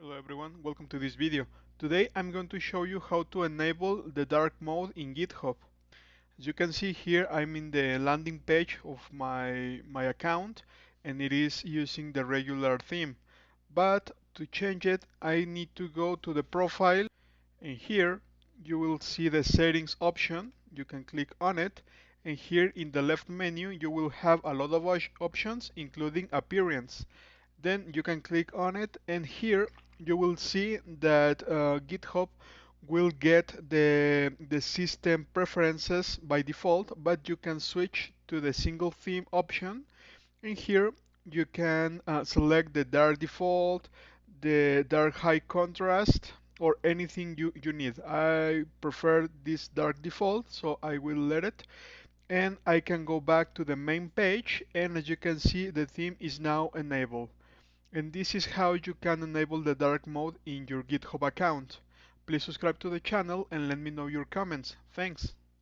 Hello everyone, welcome to this video. Today I'm going to show you how to enable the dark mode in GitHub. As you can see here, I'm in the landing page of my account and it is using the regular theme. But to change it, I need to go to the profile and here you will see the settings option. You can click on it and here in the left menu you will have a lot of options including appearance. Then you can click on it and here you will see that GitHub will get the system preferences by default, but you can switch to the single theme option and here you can select the dark default, the dark high contrast, or anything you need. I prefer this dark default, so I will let it. And I can go back to the main page, and as you can see, the theme is now enabled. And this is how you can enable the dark mode in your GitHub account. Please subscribe to the channel and let me know your comments. Thanks.